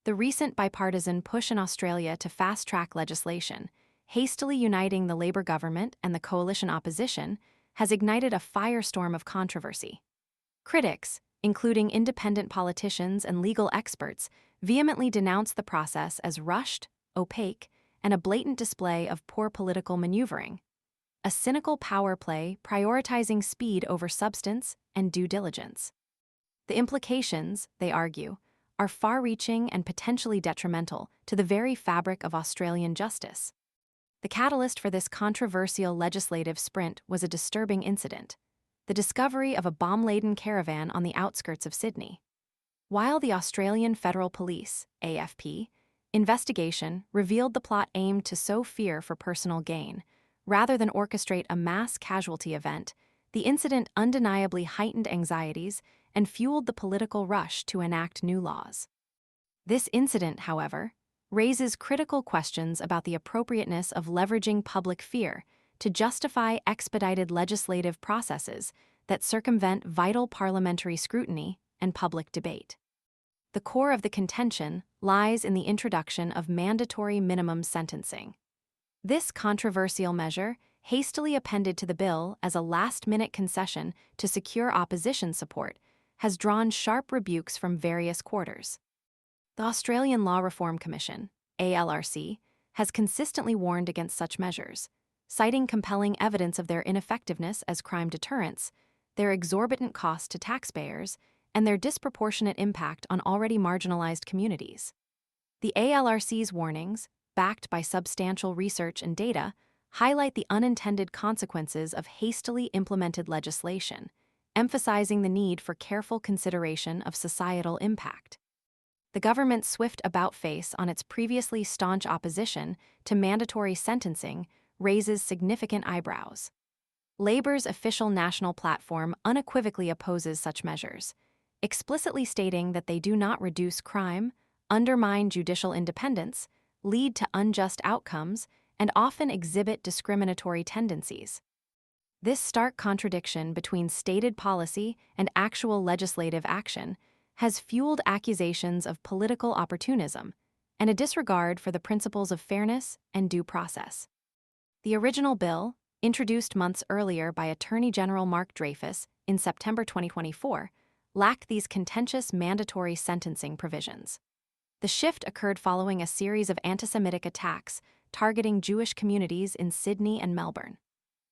The recent bipartisan push in Australia to fast-track legislation, hastily uniting the Labour government and the coalition opposition, has ignited a firestorm of controversy. Critics, including independent politicians and legal experts, vehemently denounce the process as rushed, opaque, and a blatant display of poor political maneuvering. A cynical power play prioritizing speed over substance and due diligence. The implications, they argue, are far-reaching and potentially detrimental to the very fabric of Australian justice. The catalyst for this controversial legislative sprint was a disturbing incident: the discovery of a bomb-laden caravan on the outskirts of Sydney. While the Australian Federal Police, AFP, investigation revealed the plot aimed to sow fear for personal gain, rather than orchestrate a mass casualty event, the incident undeniably heightened anxieties and fueled the political rush to enact new laws. This incident, however, raises critical questions about the appropriateness of leveraging public fear to justify expedited legislative processes that circumvent vital parliamentary scrutiny and public debate. The core of the contention lies in the introduction of mandatory minimum sentencing. This controversial measure, hastily appended to the bill as a last-minute concession to secure opposition support, has drawn sharp rebukes from various quarters. The Australian Law Reform Commission, ALRC, has consistently warned against such measures, citing compelling evidence of their ineffectiveness as crime deterrents, their exorbitant cost to taxpayers, and their disproportionate impact on already marginalized communities. The ALRC's warnings, backed by substantial research and data, highlight the unintended consequences of hastily implemented legislation, emphasizing the need for careful consideration of societal impact. The government's swift about-face on its previously staunch opposition to mandatory sentencing raises significant eyebrows. Labour's official national platform unequivocally opposes such measures, explicitly stating that they do not reduce crime, undermine judicial independence, lead to unjust outcomes, and often exhibit discriminatory tendencies. This stark contradiction between stated policy and actual legislative action has fueled accusations of political opportunism and a disregard for the principles of fairness and due process. The original bill, introduced months earlier by Attorney General Mark Dreyfus in September 2024, lacked these contentious mandatory sentencing provisions. The shift occurred following a series of anti-Semitic attacks targeting Jewish communities in Sydney and Melbourne.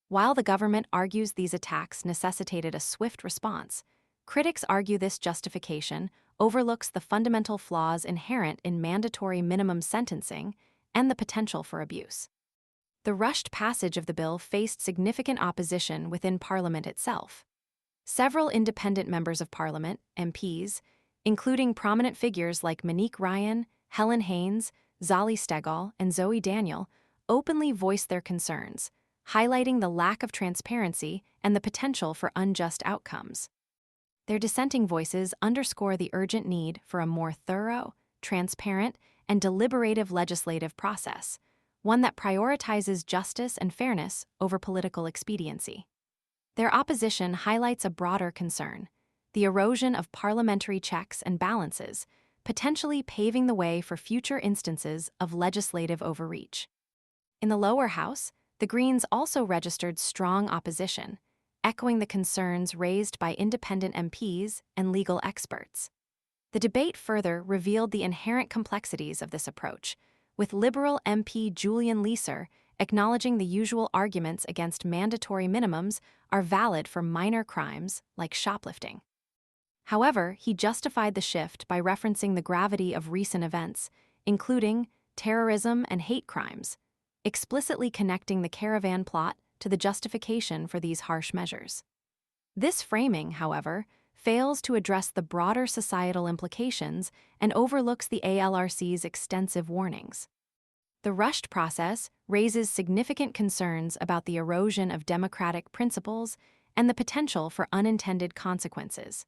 While the government argues these attacks necessitated a swift response, critics argue this justification overlooks the fundamental flaws inherent in mandatory minimum sentencing and the potential for abuse. The rushed passage of the bill faced significant opposition within Parliament itself. Several independent members of Parliament, MPs, including prominent figures like Monique Ryan, Helen Haynes, Zali Steggall, and Zoe Daniel, openly voiced their concerns, highlighting the lack of transparency and the potential for unjust outcomes. Their dissenting voices underscore the urgent need for a more thorough, transparent, and deliberative legislative process, one that prioritizes justice and fairness over political expediency. Their opposition highlights a broader concern: the erosion of parliamentary checks and balances, potentially paving the way for future instances of legislative overreach. In the lower house, the Greens also registered strong opposition, echoing the concerns raised by independent MPs and legal experts. The debate further revealed the inherent complexities of this approach, with Liberal MP Julian Leeser acknowledging the usual arguments against mandatory minimums are valid for minor crimes like shoplifting. However, he justified the shift by referencing the gravity of recent events, including terrorism and hate crimes, explicitly connecting the caravan plot to the justification for these harsh measures. This framing, however, fails to address the broader societal implications and overlooks the ALRC's extensive warnings. The rushed process raises significant concerns about the erosion of democratic principles and the potential for unintended consequences.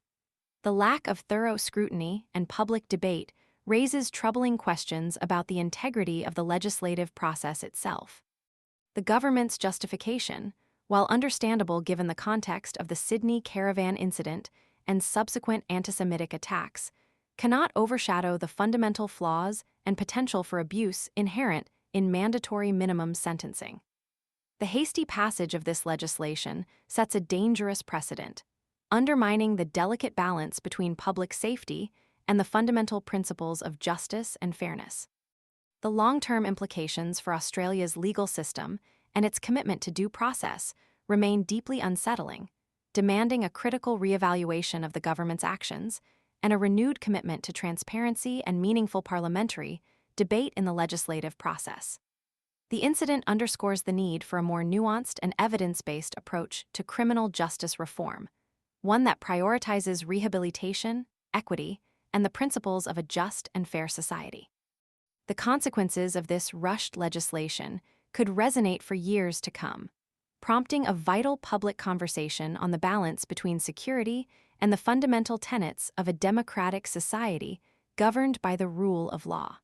The lack of thorough scrutiny and public debate raises troubling questions about the integrity of the legislative process itself. The government's justification, while understandable given the context of the Sydney caravan incident and subsequent anti-Semitic attacks, cannot overshadow the fundamental flaws and potential for abuse inherent in mandatory minimum sentencing. The hasty passage of this legislation sets a dangerous precedent, undermining the delicate balance between public safety and the fundamental principles of justice and fairness. The long-term implications for Australia's legal system and its commitment to due process remain deeply unsettling, demanding a critical reevaluation of the government's actions and a renewed commitment to transparency and meaningful parliamentary debate in the legislative process. The incident underscores the need for a more nuanced and evidence-based approach to criminal justice reform, one that prioritizes rehabilitation, equity, and the principles of a just and fair society. The consequences of this rushed legislation could resonate for years to come, prompting a vital public conversation on the balance between security and the fundamental tenets of a democratic society governed by the rule of law.